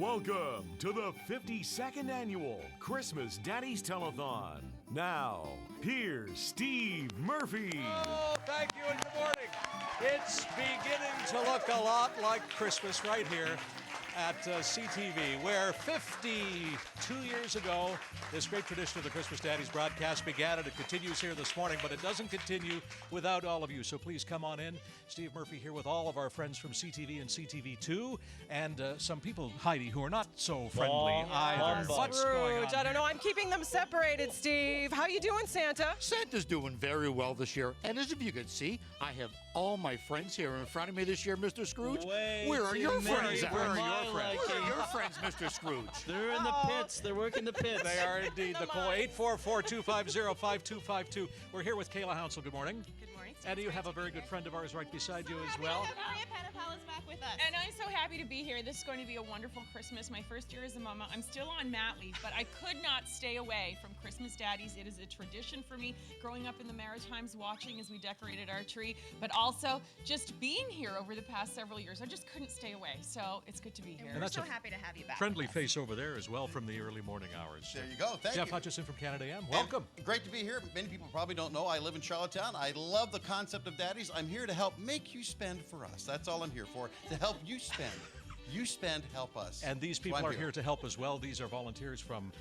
Welcome to the 52nd annual Christmas Daddies Telethon. Now, here's Steve Murphy. Oh, thank you and good morning. It's beginning to look a lot like Christmas right here at CTV, where 52 years ago, this great tradition of the Christmas Daddies broadcast began, and it continues here this morning, but it doesn't continue without all of you. So please come on in. Steve Murphy here with all of our friends from CTV and CTV2, and some people, Heidi, who are not so friendly either. What's going on? I don't know. I'm keeping them separated, Steve. How you doing, Santa? Santa's doing very well this year, and as if you could see, I have all my friends here in front of me this year, Mr. Scrooge. Where are your friends at? Where are your friends? Where are your friends, Mr. Scrooge? They're in the pits. They're working the pits. They are indeed. The call 844-250-5252. We're here with Kayla Hounsell. Good morning. Good morning. And you have a very good friend of ours right beside you as well. Maria Petapal is back with us. And I'm so happy to be here. This is going to be a wonderful Christmas. My first year as a mama. I'm still on mat leave, but I could not stay away from Christmas Daddies. It is a tradition for me, growing up in the Maritimes, watching as we decorated our tree, but also just being here over the past several years. I just couldn't stay away, so it's good to be here. And we're so happy to have you back. Friendly face over there as well from the early morning hours. There you go. Thank Jeff you. Hutcheson from Canada AM. Welcome. And great to be here. Many people probably don't know I live in Charlottetown. I love the concept of Daddies. I'm here to help make you spend for us. That's all I'm here for, to help you spend. You spend, help us. And these people are here to help as well. These are volunteers from,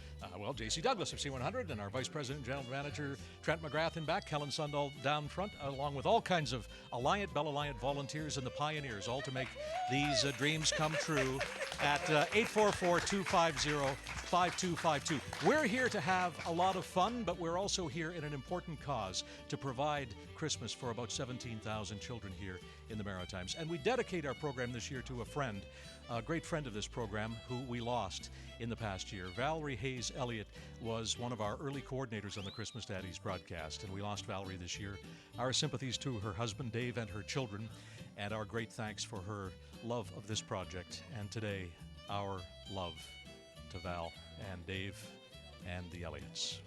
J.C. Douglas of C100 and our Vice President and General Manager, Trent McGrath, in back, Helen Sundall down front, along with all kinds of Alliant, Bell Alliant volunteers and the pioneers, all to make these dreams come true at 844-250-5252. We're here to have a lot of fun, but we're also here in an important cause to provide Christmas for about 17,000 children here in the Maritimes. And we dedicate our program this year to a friend, a great friend of this program who we lost in the past year. Valerie Hayes Elliott was one of our early coordinators on the Christmas Daddies broadcast, and we lost Valerie this year. Our sympathies to her husband, Dave, and her children, and our great thanks for her love of this project. And today, our love to Val and Dave and the Elliots.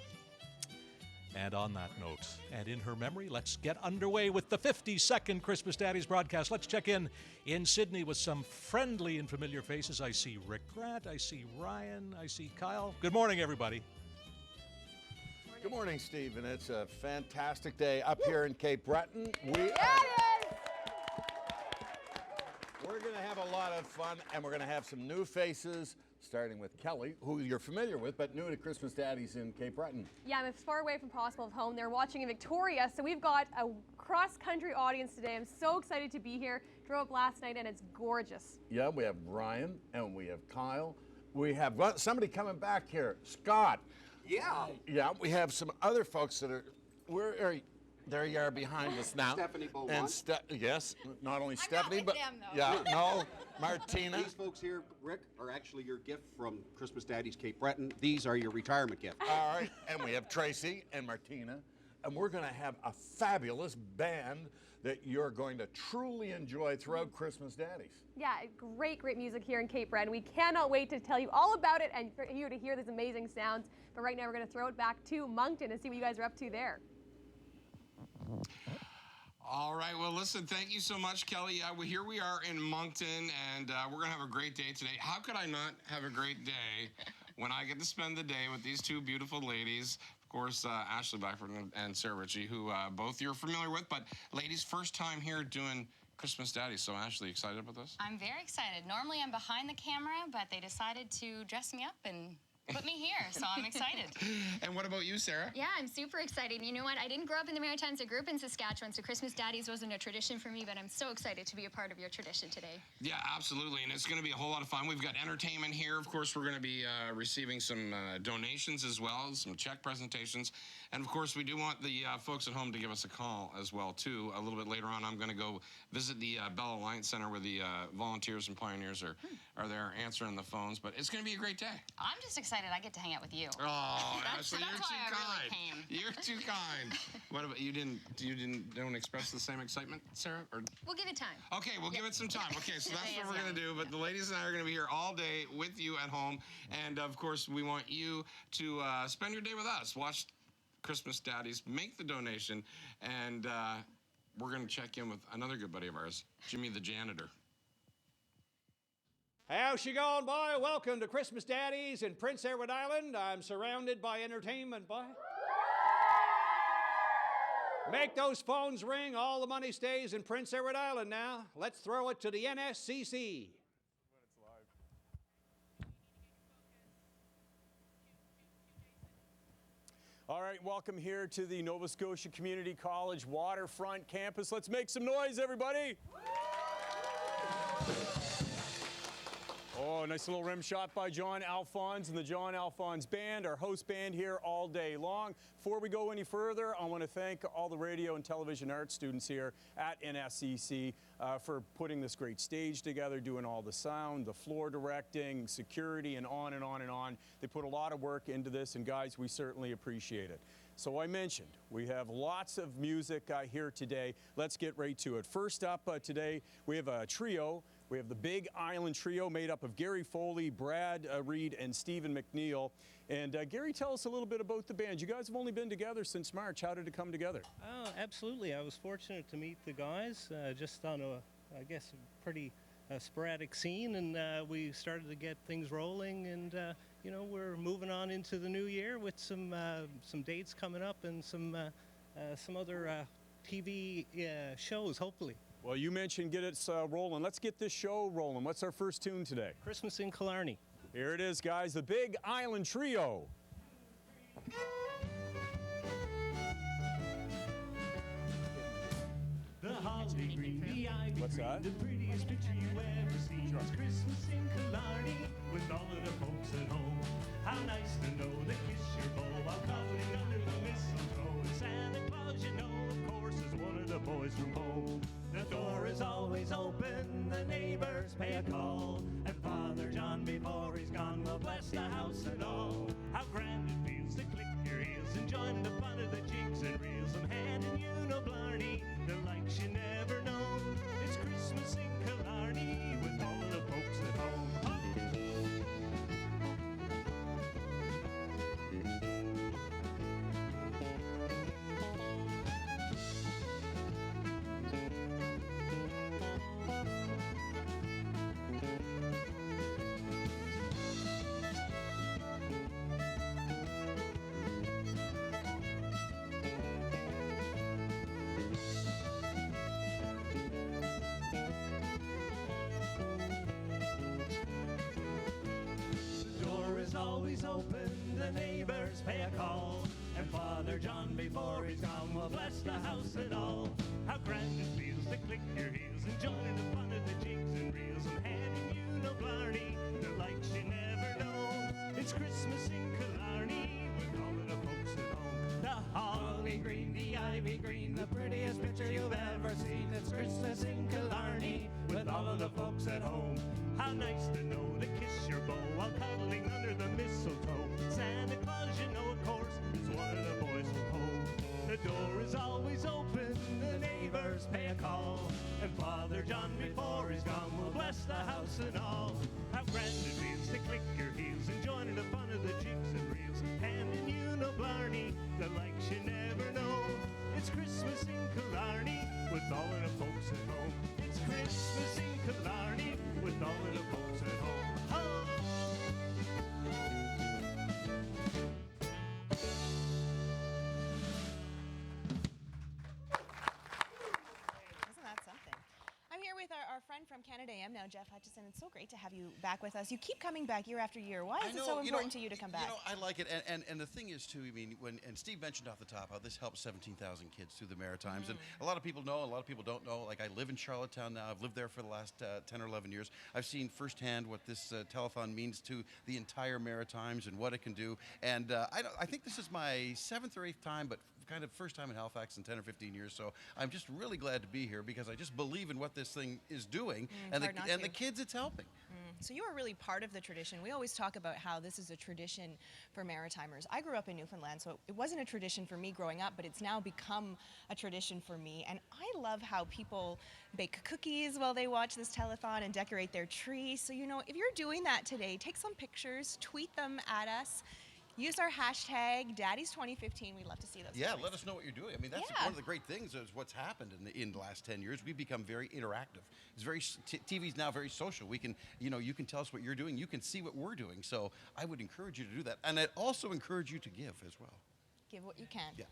And on that note, and in her memory, let's get underway with the 52nd Christmas Daddies broadcast. Let's check in Sydney with some friendly and familiar faces. I see Rick Grant, I see Ryan, I see Kyle. Good morning, everybody. Good morning, Steve, and it's a fantastic day up here in Cape Breton. We're going to have a lot of fun, and we're going to have some new faces, starting with Kelly, who you're familiar with, but new to Christmas Daddies in Cape Breton. Yeah, I'm as far away from possible of home. They're watching in Victoria, so we've got a cross-country audience today. I'm so excited to be here. Drove up last night, and it's gorgeous. Yeah, we have Ryan, and we have Kyle. We have somebody coming back here, Scott. Yeah. Yeah, we have some other folks that are, there you are behind us now. Stephanie Beaumont. And yes, not only Stephanie, with but them, though. yeah, no, Martina. These folks here, Rick, are actually your gift from Christmas Daddies Cape Breton. These are your retirement gift. All right, and we have Tracy and Martina, and we're going to have a fabulous band that you're going to truly enjoy throughout Christmas Daddies. Yeah, great music here in Cape Breton. We cannot wait to tell you all about it and for you to hear these amazing sounds. But right now we're going to throw it back to Moncton and see what you guys are up to there. All right, well, listen, thank you so much, Kelly. Here we are in Moncton, and we're going to have a great day today. How could I not have a great day when I get to spend the day with these two beautiful ladies? Of course, Ashley Blackford and Sarah Ritchie, who both you're familiar with, but ladies, first time here doing Christmas Daddies. So, Ashley, excited about this? I'm very excited. Normally, I'm behind the camera, but they decided to dress me up and put me here, so I'm excited. And what about you, Sarah? Yeah, I'm super excited. You know what? I didn't grow up in the Maritimes. I grew up in Saskatchewan, so Christmas Daddies wasn't a tradition for me, but I'm so excited to be a part of your tradition today. Yeah, absolutely, and it's going to be a whole lot of fun. We've got entertainment here. Of course, we're going to be receiving some donations as well, some check presentations. And, of course, we do want the folks at home to give us a call as well, too. A little bit later on, I'm going to go visit the Bell Alliance Center where the volunteers and pioneers are there answering the phones. But it's going to be a great day. I'm just excited I get to hang out with you. Oh, Ashley, you're too kind. Really came. You're too kind. What about you? Don't express the same excitement, Sarah? Or We'll give it time. okay, we'll give it some time. Okay, so that's what we're gonna do. But the ladies and I are gonna be here all day with you at home, and of course we want you to spend your day with us. Watch Christmas Daddies, make the donation, and we're gonna check in with another good buddy of ours, Jimmy the janitor. How's she going, boy? Welcome to Christmas Daddies in Prince Edward Island. I'm surrounded by entertainment, boy. Make those phones ring. All the money stays in Prince Edward Island now. Let's throw it to the NSCC. All right, welcome here to the Nova Scotia Community College waterfront campus. Let's make some noise, everybody. Oh, nice little rim shot by John Alphonse and the John Alphonse Band, our host band here all day long. Before we go any further, I want to thank all the radio and television arts students here at NSCC for putting this great stage together, doing all the sound, the floor directing, security, and on and on and on. They put a lot of work into this, and guys, we certainly appreciate it. So I mentioned we have lots of music here today. Let's get right to it. First up today, we have a trio. We have the Big Island Trio made up of Gary Foley, Brad Reed, and Stephen McNeil. And Gary, tell us a little bit about the band. You guys have only been together since March. How did it come together? Oh, absolutely. I was fortunate to meet the guys just on I guess, a pretty sporadic scene, and we started to get things rolling, and you know, we're moving on into the new year with some dates coming up and some other TV shows, hopefully. Well, you mentioned get it rolling. Let's get this show rolling. What's our first tune today? Christmas in Killarney. Here it is, guys, the Big Island Trio. The holly green, the ivy What's green, that? the prettiest picture you ever seen. It's Christmas in Killarney with all of the folks at home. How nice to know that kiss your bow while cuddling under the mistletoe. And Santa Claus, you know, of course, is one of the boys from home. The door is always open, the neighbors pay a call, and Father John, before he's gone, will bless the house and all. How grand it feels to click your heels and join the fun of the jigs and reels. I'm handing you no blarney, the likes you never known. It's Christmas in Killarney with all of the folks at home. Always open, the neighbors pay a call, and Father John, before he's gone, will bless the house and all. How grand it feels to click your heels and join the fun of the jigs and reels. I'm handing you no blarney, the likes you never known. It's Christmas in Killarney with all of the folks at home. The holly green, the ivy green, the prettiest picture you've ever seen. It's Christmas in Killarney with all of the folks at home. How nice to know to kiss your beau while cuddling under the mistletoe. Santa Claus, you know, of course, is one of the boys from home. The door is always open, the neighbors pay a call, and Father John, before he's gone, will bless the house and all. How grand it feels to click your heels and join in the fun of the jigs and reels. Handing you no blarney, the likes you never know. It's Christmas in Killarney with all of the folks at home. It's Christmas in Killarney with all of the folks at home. Ho! Isn't that something? I'm here with our friend from Canada AM now, Jeff Hutcheson. It's so great to have you back with us. You keep coming back year after year. Why is it so important to you to come back? You know, I like it, and the thing is too. I mean, and Steve mentioned off the top how this helps 17,000 kids through the Maritimes, and a lot of people know, a lot of people don't know. Like, I live in Charlottetown now. I've lived there for the last 10 or 11 years. I've seen firsthand what this telethon means to the entire Maritimes and what it can do. And I think this is my 7th or 8th time, but kind of first time in Halifax in 10 or 15 years. So I'm just really glad to be here because I just believe in what this thing is doing and the kids it's helping. So you are really part of the tradition. We always talk about how this is a tradition for Maritimers. I grew up in Newfoundland, so it wasn't a tradition for me growing up, but it's now become a tradition for me. And I love how people bake cookies while they watch this telethon and decorate their tree. So, you know, if you're doing that today, take some pictures, tweet them at us. Use our hashtag Daddies2015. We'd love to see those. Yeah, stories. let us know what you're doing. I mean, that's one of the great things is what's happened in the last 10 years. We've become very interactive. It's very TV's now very social. We can, you can tell us what you're doing. You can see what we're doing. So I would encourage you to do that, and I'd also encourage you to give as well. Give what you can. Yeah.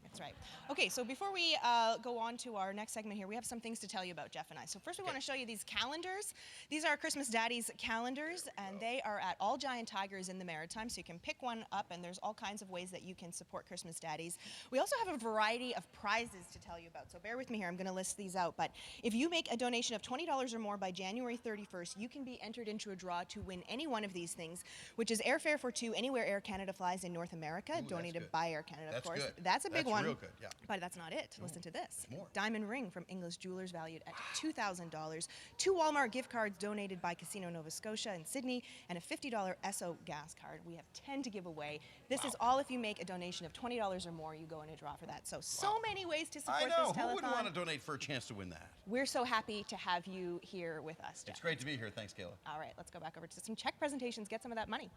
That's right. Okay, so before we go on to our next segment here, we have some things to tell you about Jeff and I. So first we want to show you these calendars. These are Christmas Daddies calendars, and they are at all Giant Tigers in the Maritimes, so you can pick one up, and there's all kinds of ways that you can support Christmas Daddies. We also have a variety of prizes to tell you about, so bear with me here. I'm going to list these out, but if you make a donation of $20 or more by January 31st, you can be entered into a draw to win any one of these things, which is airfare for two anywhere Air Canada flies in North America, donated by Air Canada, of course. Good. That's a big one. Real good, yeah. But that's not it. Listen to this. More. Diamond ring from English Jewelers valued at $2,000. 2 Walmart gift cards donated by Casino Nova Scotia in Sydney, and a $50 Esso gas card. We have 10 to give away. This is all if you make a donation of $20 or more, you go in a draw for that. So many ways to support I know. this telethon. Who wouldn't want to donate for a chance to win that? We're so happy to have you here with us, Jeff. It's great to be here. Thanks, Kayla. All right, let's go back over to some check presentations, get some of that money.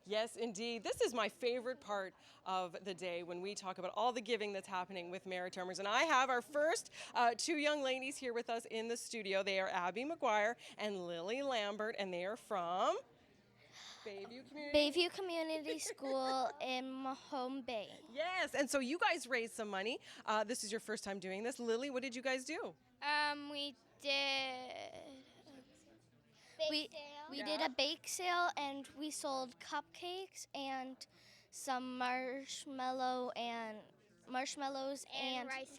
Yes, indeed. This is my favorite part of the day when we talk about all the giving that's happening with Maritimers. And I have our first two young ladies here with us in the studio. They are Abby McGuire and Lily Lambert, and they are from Bayview Community School in Mahone Bay. Yes, and so you guys raised some money. This is your first time doing this. Lily, what did you guys do? We did... We did a bake sale, and we sold cupcakes and some marshmallows and Rice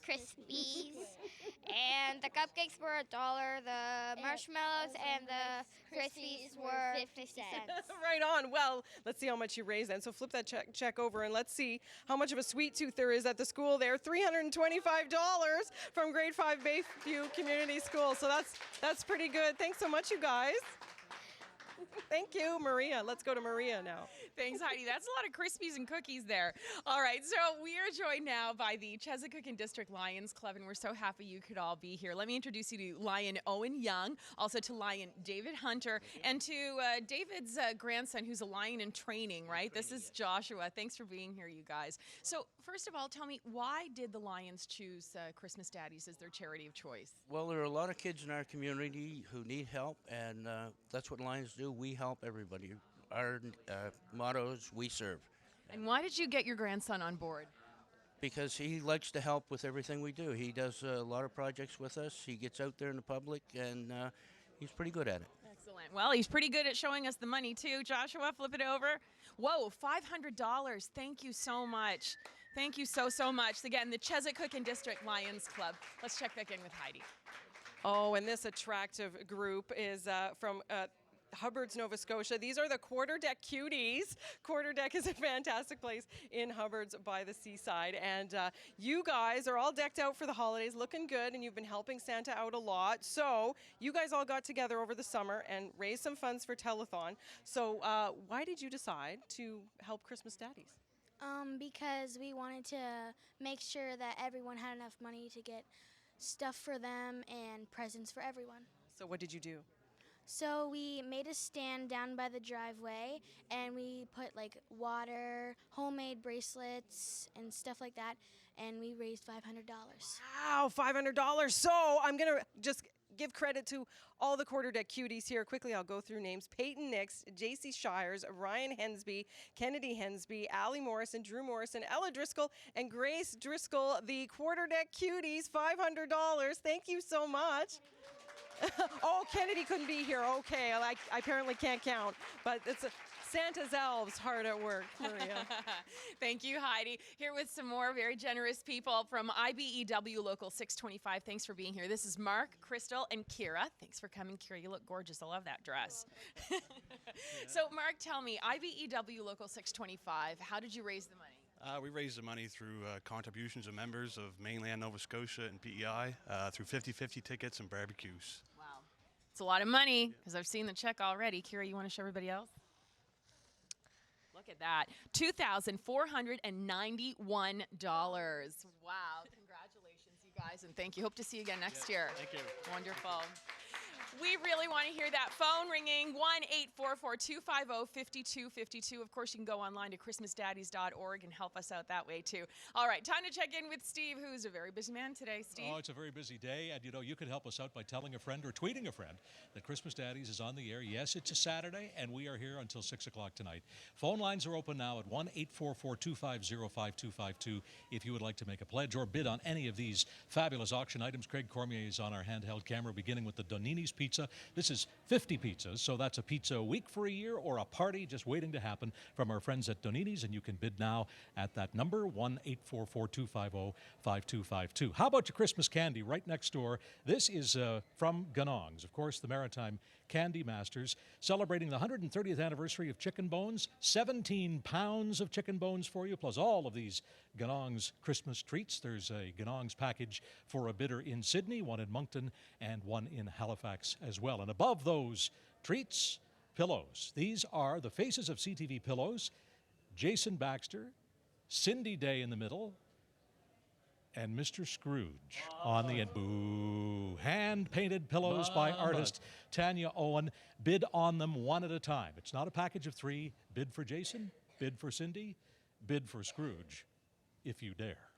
Krispies. And the cupcakes were $1. The marshmallows and the Krispies were 50 cents. Right on. Well, let's see how much you raised then. So flip that check over and let's see how much of a sweet tooth there is at the school there. $325 from grade 5 Bayview Community School. So that's pretty good. Thanks so much, you guys. Thank you, Maria. Let's go to Maria now. Thanks, Heidi. That's a lot of Krispies and cookies there. All right, so we are joined now by the Chesapeake and District Lions Club, and we're so happy you could all be here. Let me introduce you to Lion Owen Young, also to Lion David Hunter, and to David's grandson, who's a lion in training, right? This is Joshua. Thanks for being here, you guys. So first of all, tell me, why did the Lions choose Christmas Daddies as their charity of choice? Well, there are a lot of kids in our community who need help, and that's what Lions do. We help everybody. Our motto is we serve. And why did you get your grandson on board? Because he likes to help with everything we do. He does a lot of projects with us. He gets out there in the public, and he's pretty good at it. Excellent. Well, he's pretty good at showing us the money, too. Joshua, flip it over. Whoa, $500. Thank you so much. Thank you so much. Again, the Chesapeake and District Lions Club. Let's check back in with Heidi. Oh, and this attractive group is from Hubbard's, Nova Scotia. These are the Quarter Deck Cuties. Quarter Deck is a fantastic place in Hubbard's by the seaside. And you guys are all decked out for the holidays, looking good, and you've been helping Santa out a lot. So you guys all got together over the summer and raised some funds for Telethon. So why did you decide to help Christmas Daddies? Because we wanted to make sure that everyone had enough money to get stuff for them and presents for everyone. So what did you do? So we made a stand down by the driveway, and we put like water, homemade bracelets, and stuff like that, and we raised $500. Wow, $500. So I'm going to just give credit to all the Quarter Deck Cuties here. Quickly, I'll go through names. Peyton Nix, JC Shires, Ryan Hensby, Kennedy Hensby, Allie Morrison, Drew Morrison, Ella Driscoll, and Grace Driscoll, the Quarter Deck Cuties, $500. Thank you so much. Oh, Kennedy couldn't be here. Okay, I apparently can't count, but it's Santa's elves hard at work, Maria. Thank you, Heidi. Here with some more very generous people from IBEW Local 625. Thanks for being here. This is Mark, Crystal, and Kira. Thanks for coming, Kira. You look gorgeous. I love that dress. So, Mark, tell me, IBEW Local 625, how did you raise the money? We raised the money through contributions of members of mainland Nova Scotia and PEI through 50/50 tickets and barbecues. Wow. It's a lot of money because I've seen the check already. Kira, you want to show everybody else? Look at that. $2,491. Wow. Congratulations, you guys, and thank you. Hope to see you again next year. Thank you. Wonderful. We really want to hear that phone ringing. 1-844-250-5252. Of course, you can go online to christmasdaddies.org and help us out that way, too. All right, time to check in with Steve, who's a very busy man today. Steve? Oh, it's a very busy day, and you could help us out by telling a friend or tweeting a friend that Christmas Daddies is on the air. Yes, it's a Saturday, and we are here until 6 o'clock tonight. Phone lines are open now at 1-844-250-5252 if you would like to make a pledge or bid on any of these fabulous auction items. Craig Cormier is on our handheld camera, beginning with the Donini's Pizza. This is 50 pizzas, so that's a pizza a week for a year or a party just waiting to happen from our friends at Donini's, and you can bid now at that number, 1-844-250-5252. How about your Christmas candy right next door? This is from Ganong's, of course, the Maritime Candy Masters, celebrating the 130th anniversary of chicken bones. 17 pounds of chicken bones for you, plus all of these Ganong's Christmas treats. There's a Ganong's package for a bidder in Sydney, one in Moncton, and one in Halifax as well. And above those treats, pillows. These are the faces of CTV pillows. Jason Baxter, Cindy Day in the middle, and Mr. Scrooge on the end. Boo. Hand-painted pillows by artist Tanya Owen. Bid on them one at a time. It's not a package of 3. Bid for Jason, bid for Cindy, bid for Scrooge, if you dare.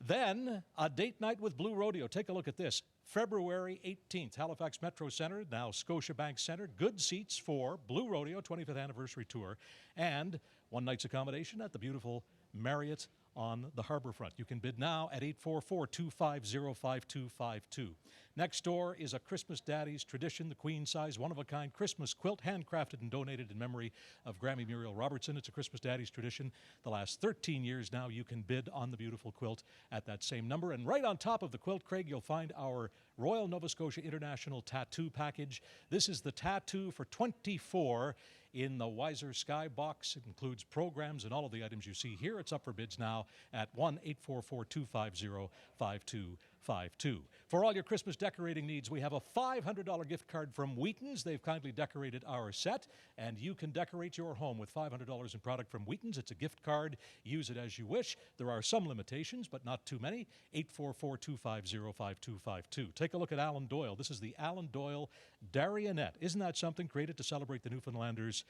Then, a date night with Blue Rodeo. Take a look at this. February 18th, Halifax Metro Centre, now Scotiabank Centre. Good seats for Blue Rodeo 25th Anniversary Tour. And one night's accommodation at the beautiful Marriott on the harbour front. You can bid now at 844-250-5252. Next door is a Christmas Daddies tradition, the queen-size, one-of-a-kind Christmas quilt, handcrafted and donated in memory of Grammy Muriel Robertson. It's a Christmas Daddies tradition. The last 13 years now, you can bid on the beautiful quilt at that same number. And right on top of the quilt, Craig, you'll find our Royal Nova Scotia International Tattoo Package. This is the tattoo for 24 in the Wiser Sky box. It includes programs and all of the items you see here. It's up for bids now at 1-844-250-5252. For all your Christmas decorating needs, we have a $500 gift card from Wheaton's. They've kindly decorated our set, and you can decorate your home with $500 in product from Wheaton's. It's a gift card. Use it as you wish. There are some limitations, but not too many. 844-250-5252. Take a look at Alan Doyle. This is the Alan Doyle Darionette. Isn't that something? Created to celebrate the Newfoundlanders'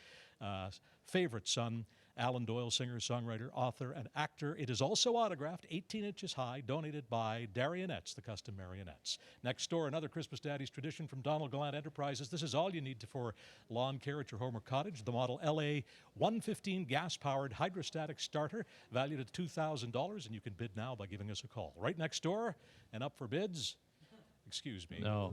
favorite son, Alan Doyle, singer, songwriter, author, and actor. It is also autographed, 18 inches high, donated by Darionettes, the custom marionettes. Next door, another Christmas Daddies tradition from Donald Gallant Enterprises. This is all you need for lawn care at your home or cottage. The model LA 115 gas-powered hydrostatic starter, valued at $2,000, and you can bid now by giving us a call. Right next door, and up for bids. Excuse me. No.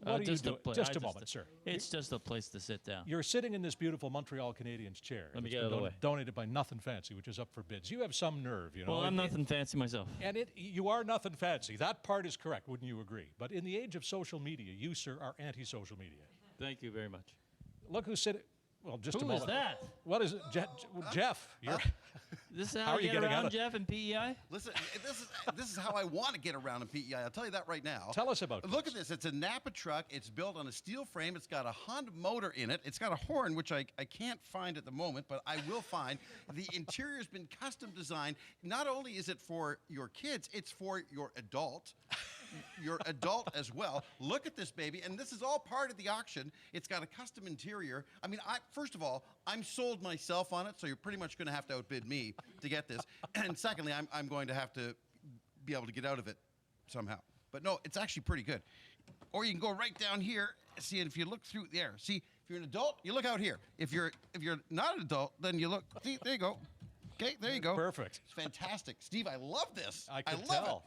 What are you doing? Just a moment, sir. It's just a place to sit down. You're sitting in this beautiful Montreal Canadiens chair. Let me get out of the way. Donated by Nothing Fancy, which is up for bids. You have some nerve, you know. Well, I'm nothing fancy myself. And you are nothing fancy. That part is correct, wouldn't you agree? But in the age of social media, you, sir, are anti-social media. Thank you very much. Look who's sitting. Well, just Who a moment. is that? What is it? Jeff, you're... This is how are you get getting around out of Jeff and PEI? Listen, this is how I want to get around in PEI. I'll tell you that right now. Tell us about Look at this. It's a Napa truck. It's built on a steel frame. It's got a Honda motor in it. It's got a horn, which I can't find at the moment, but I will find. The interior's been custom designed. Not only is it for your kids, it's for your adult. Your adult as well. Look at this baby, and this is all part of the auction. It's got a custom interior. I mean, first of all, I'm sold myself on it, so you're pretty much going to have to outbid me to get this. And secondly, I'm going to have to be able to get out of it somehow. But no, it's actually pretty good. Or you can go right down here. See, and if you look through there, see, if you're an adult, you look out here. If you're not an adult, then you look. See, there you go. Okay, there you go. Perfect. It's fantastic, Steve. I love this. I can love tell.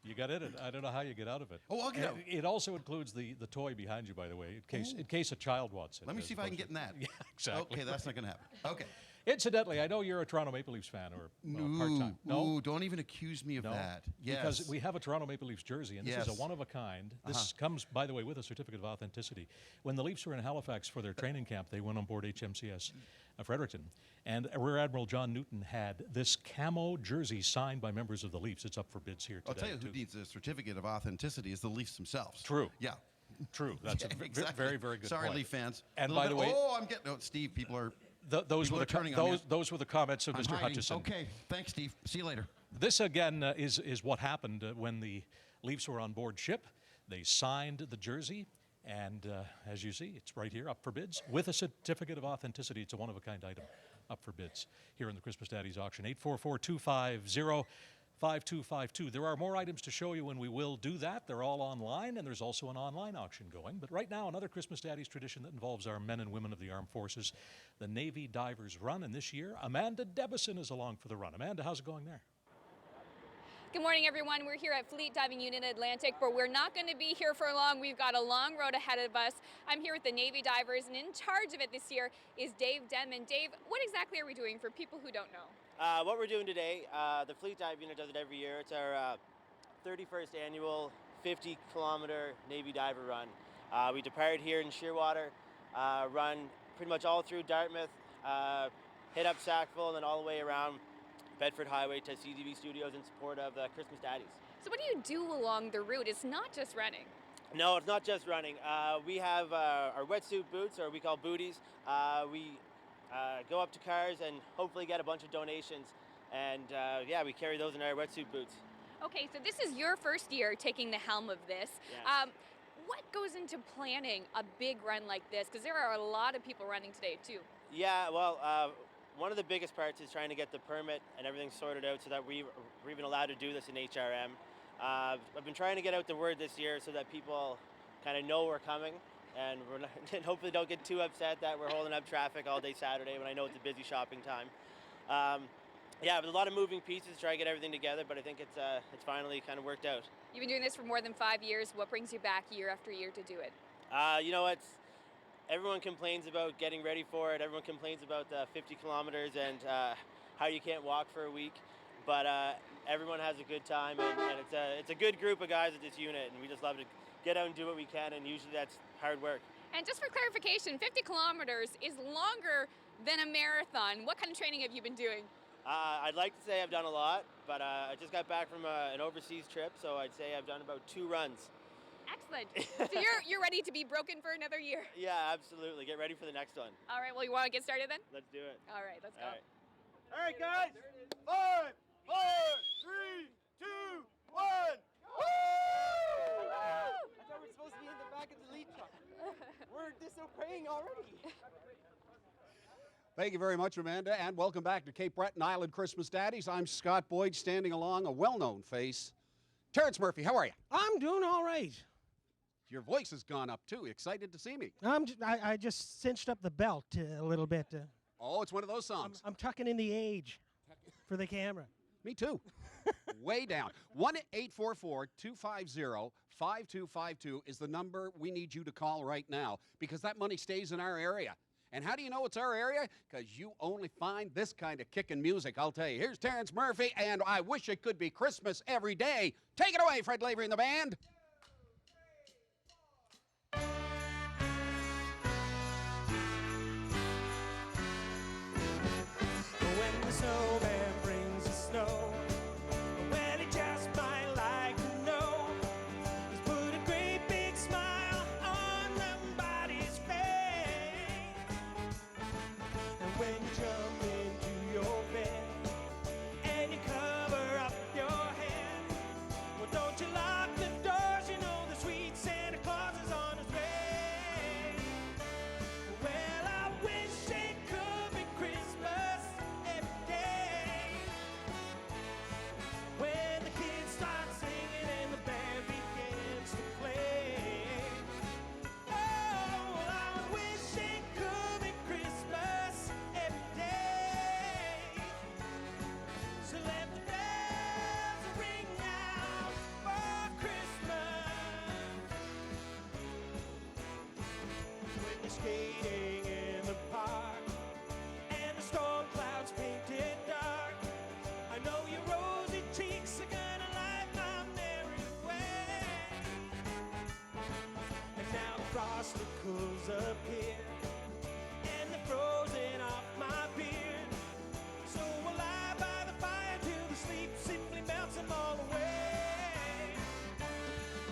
You got in it. I don't know how you get out of it. Oh, I'll get out. It also includes the toy behind you, by the way, in case a child wants it. Let me see if I can get in that. Yeah, exactly. Okay, that's not going to happen. Okay. Incidentally, I know you're a Toronto Maple Leafs fan or part-time. No, Ooh, don't even accuse me of that. Yes. Because we have a Toronto Maple Leafs jersey, and this is a one-of-a-kind. This comes, by the way, with a certificate of authenticity. When the Leafs were in Halifax for their training camp, they went on board HMCS Fredericton, and Rear Admiral John Newton had this camo jersey signed by members of the Leafs. It's up for bids here today. I'll tell you who needs a certificate of authenticity is the Leafs themselves. True. Yeah. True. That's exactly. a very, very good Sorry, point. Leaf fans. And by the way... Oh, I'm getting... Steve, people are... Those were the comments of Mr. Hutcheson. Okay, thanks, Steve. See you later. This, again, is what happened when the Leafs were on board ship. They signed the jersey. And as you see, it's right here up for bids with a certificate of authenticity. It's a one-of-a-kind item up for bids here in the Christmas Daddies auction. 844-250-5252. There are more items to show you, and we will do that. They're all online, and there's also an online auction going. But right now, another Christmas Daddies tradition that involves our men and women of the armed forces, the Navy Divers Run. And this year, Amanda Debison is along for the run. Amanda, how's it going there? Good morning, everyone. We're here at Fleet Diving Unit Atlantic, but we're not going to be here for long. We've got a long road ahead of us. I'm here with the Navy divers, and in charge of it this year is Dave Denman. Dave, what exactly are we doing for people who don't know? What we're doing today, the Fleet Dive Unit does it every year. It's our 31st annual 50-kilometer Navy Diver Run. We depart here in Shearwater, run pretty much all through Dartmouth, hit up Sackville, and then all the way around Bedford Highway to CTV Studios in support of the Christmas Daddies. So what do you do along the route? It's not just running. No, it's not just running. We have our wetsuit boots, or we call booties. We go up to cars and hopefully get a bunch of donations. And yeah, we carry those in our wetsuit boots. Okay, so this is your first year taking the helm of this. Yes. What goes into planning a big run like this? Because there are a lot of people running today too. Yeah, well, one of the biggest parts is trying to get the permit and everything sorted out so that we're even allowed to do this in HRM. I've been trying to get out the word this year so that people kind of know we're coming, and we're not, and hopefully don't get too upset that we're holding up traffic all day Saturday when I know it's a busy shopping time. Yeah, there's a lot of moving pieces to try to get everything together, but I think it's finally kind of worked out. You've been doing this for more than 5 years. What brings you back year after year to do it? You know, everyone complains about getting ready for it. Everyone complains about the 50 kilometers and how you can't walk for a week. But everyone has a good time, and it's a good group of guys at this unit, and we just love to get out and do what we can, and usually that's hard work. And just for clarification, 50 kilometers is longer than a marathon. What kind of training have you been doing? I'd like to say I've done a lot, but I just got back from an overseas trip, so I'd say I've done about 2 runs. Excellent. So you're ready to be broken for another year? Yeah, absolutely. Get ready for the next one. All right, well, you want to get started then? Let's do it. All right, let's go. All right, guys. 5, 4, 3, 2, 1. Woo! I thought we were supposed to be in the back of the lead truck. We're disobeying already. Thank you very much, Amanda, and welcome back to Cape Breton Island Christmas Daddies. I'm Scott Boyd, standing along a well-known face. Terrance Murphy, how are you? I'm doing all right. Your voice has gone up, too. Excited to see me. I just cinched up the belt a little bit. Oh, it's one of those songs. I'm tucking in the age for the camera. Me too. Way down. 1-844-250-5252 is the number we need you to call right now, because that money stays in our area. And how do you know it's our area? Because you only find this kind of kicking music, I'll tell you. Here's Terrance Murphy, and I Wish It Could Be Christmas Every Day. Take it away, Fred Lavery and the band. When the snowman brings the snow, well, he just might like to know. He's put a great big smile on somebody's face. And when you jump into your bed and you cover up your head, well, don't you lock the doors, you know the sweet Santa Claus is on his way. Well, I wish it could be Christmas every day, when the kids start singing and the band begins to play. Oh, I wish it could be Christmas every day. So let the bells ring out for Christmas. When you're skating in the park and the storm clouds paint it dark, I know your rosy cheeks are gonna light my merry way. And now the frosticles appear and they're frozen off my beard. So we'll lie by the fire till the sleep simply melts them all away.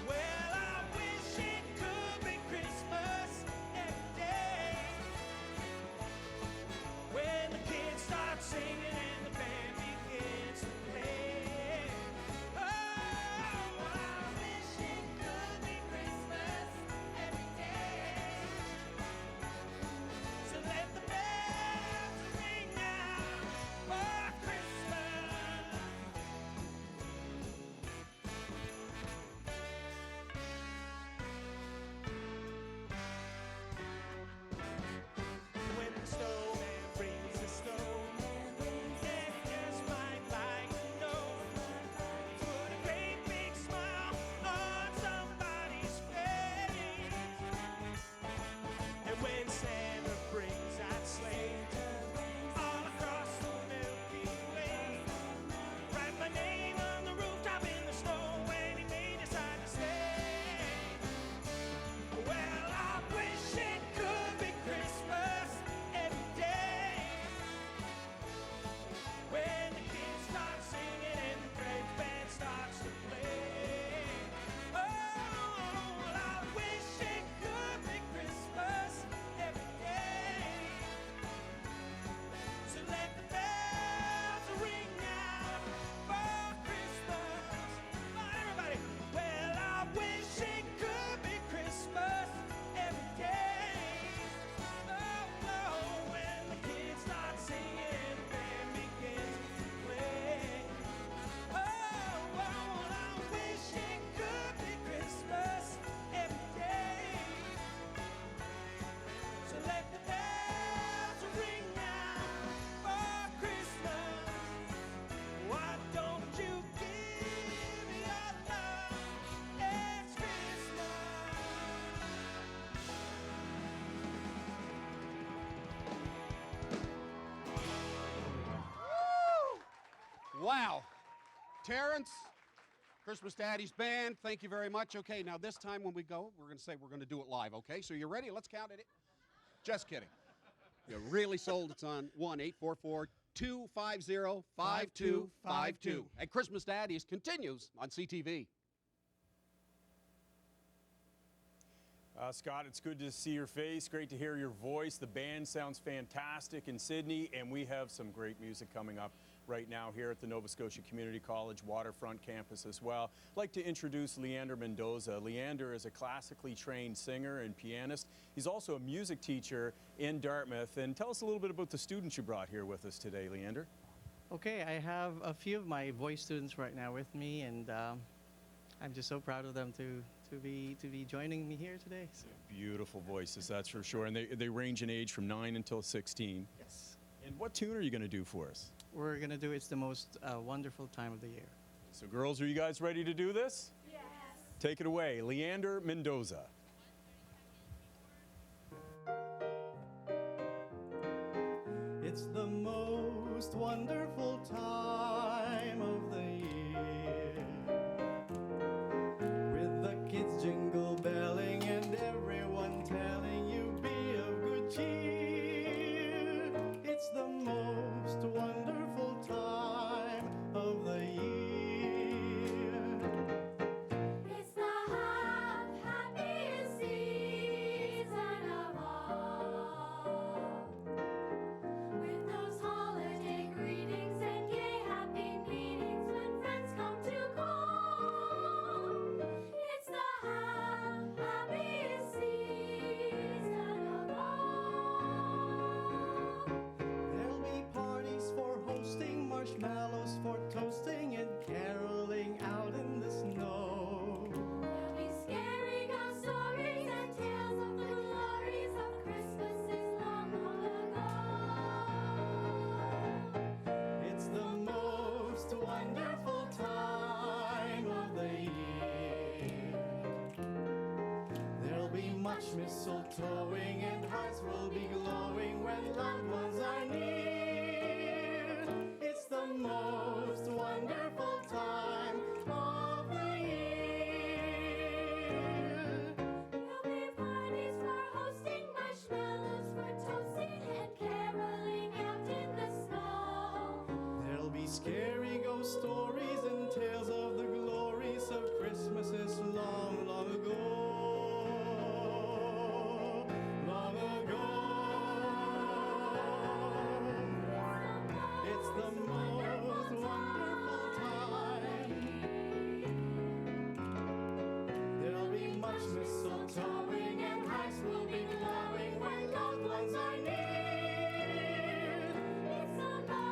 Well, I wish it could be Christmas every day, when the kids start singing and the band begins to play. Oh, I wish it could be Christmas every day. Wow. Terrance, Christmas Daddies Band, thank you very much. Okay, now this time when we go, we're going to say we're going to do it live, okay? So you ready? Let's count it. Just kidding. You really sold. It's on 1-844-250-5252. And Christmas Daddies continues on CTV. Scott, it's good to see your face. Great to hear your voice. The band sounds fantastic in Sydney, and we have some great music coming up right now here at the Nova Scotia Community College Waterfront campus as well. I'd like to introduce Leander Mendoza. Leander is a classically trained singer and pianist. He's also a music teacher in Dartmouth. And tell us a little bit about the students you brought here with us today, Leander. Okay, I have a few of my voice students right now with me, and I'm just so proud of them to be joining me here today. So. Beautiful voices, that's for sure. And they range in age from 9 until 16. Yes. And what tune are you going to do for us? We're going to do It's the Most Wonderful Time of the Year. So girls, are you guys ready to do this? Yes. Take it away, Leander Mendoza. It's the most wonderful time of the year, with the kids jingle belling and everyone telling you be of good cheer. It's the most wonderful time of the year. It's the happiest season of all, with those holiday greetings and gay happy meetings when friends come to call. It's the happiest season of all. There'll be parties for hosting, marshmallows for toasting, and caroling out in the snow. There'll be scary ghost stories and tales of the glories of Christmases long, long ago. It's the most wonderful time of the year. There'll be much mistletoeing and hearts will be glowing when loved ones are near. It's the most wonderful time of the year. There'll be parties for hosting, marshmallows for toasting, and caroling out in the snow. There'll be scary ghost stories and tales of the glories of Christmases long, long ago. Long ago. It's the most wonderful time. There'll be much mistletoeing and hearts will be glowing when loved ones are near.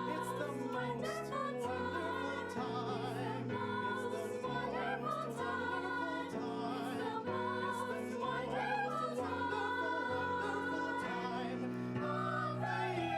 It's the most wonderful time. It's the most wonderful time. It's the most wonderful time of the year.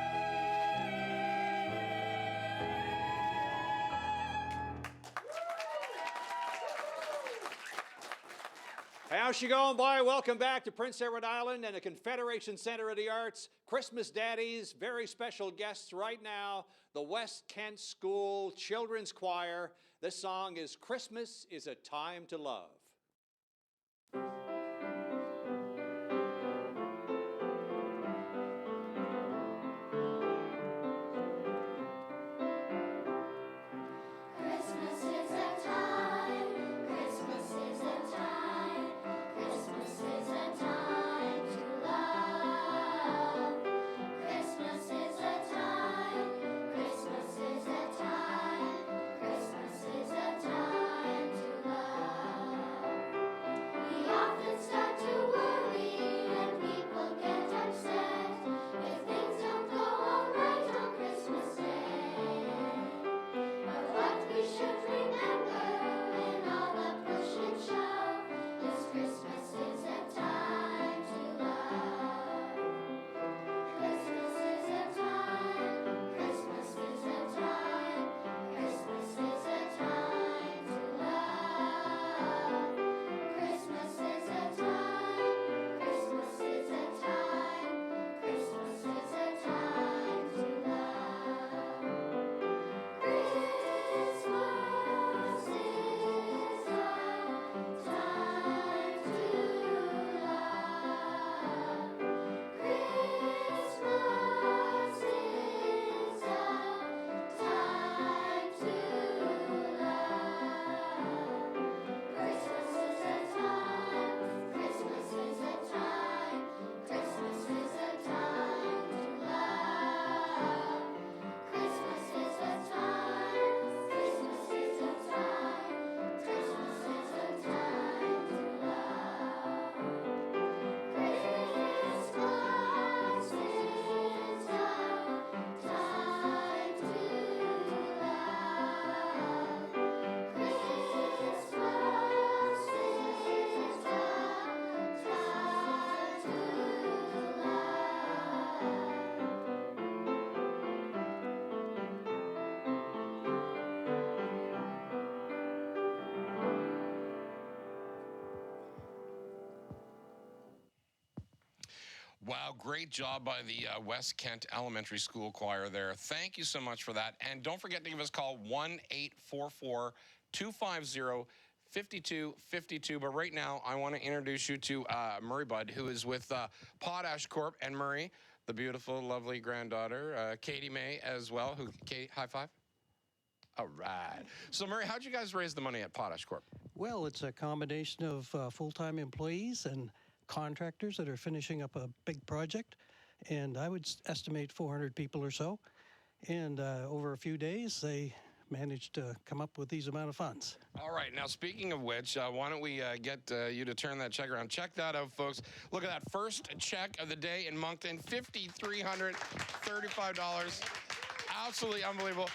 How's she going, boy? Welcome back to Prince Edward Island and the Confederation Center of the Arts. Christmas Daddies, very special guests right now, the West Kent School Children's Choir. This song is Christmas is a Time to Love. Christmas is a time, Christmas is a time, Christmas is a time to love. Christmas is a time, Christmas is a time, Christmas is a time to love. Wow, great job by the West Kent Elementary School Choir there. Thank you so much for that. And don't forget to give us a call, 1-844-250-5252. But right now, I want to introduce you to Murray Budd, who is with Potash Corp. And Murray, the beautiful, lovely granddaughter, Katie May as well. Katie, high five. All right. So, Murray, how'd you guys raise the money at Potash Corp? Well, it's a combination of full-time employees and contractors that are finishing up a big project, and I would estimate 400 people or so. And over a few days, they managed to come up with these amount of funds. All right. Now, speaking of which, why don't we get you to turn that check around? Check that out, folks. Look at that first check of the day in Moncton, $5,335. Absolutely unbelievable.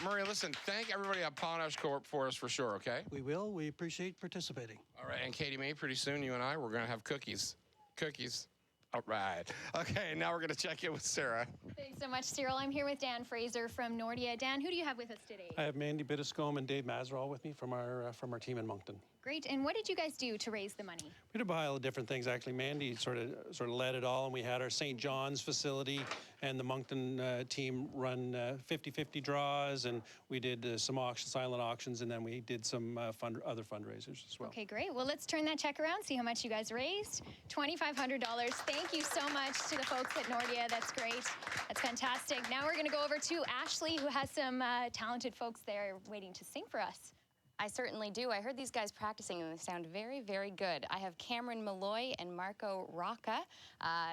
Murray, listen, thank everybody at Potash Corp for us for sure, okay? We will. We appreciate participating. All right, and Katie May, pretty soon you and I, we're going to have cookies. Cookies. All right. Okay, now we're going to check in with Sarah. Thanks so much, Cyril. I'm here with Dan Fraser from Nordia. Dan, who do you have with us today? I have Mandy Bittiscombe and Dave Mazerall with me from our team in Moncton. Great. And what did you guys do to raise the money? We did a pile of different things, actually. Mandy sort of led it all, and we had our St. John's facility and the Moncton team run 50-50 draws, and we did some silent auctions, and then we did some other fundraisers as well. Okay, great. Well, let's turn that check around, see how much you guys raised. $2,500. Thank you so much to the folks at Nordia. That's great. That's fantastic. Now we're going to go over to Ashley, who has some talented folks there waiting to sing for us. I certainly do. I heard these guys practicing and they sound very, very good. I have Cameron Molloy and Marco Rocca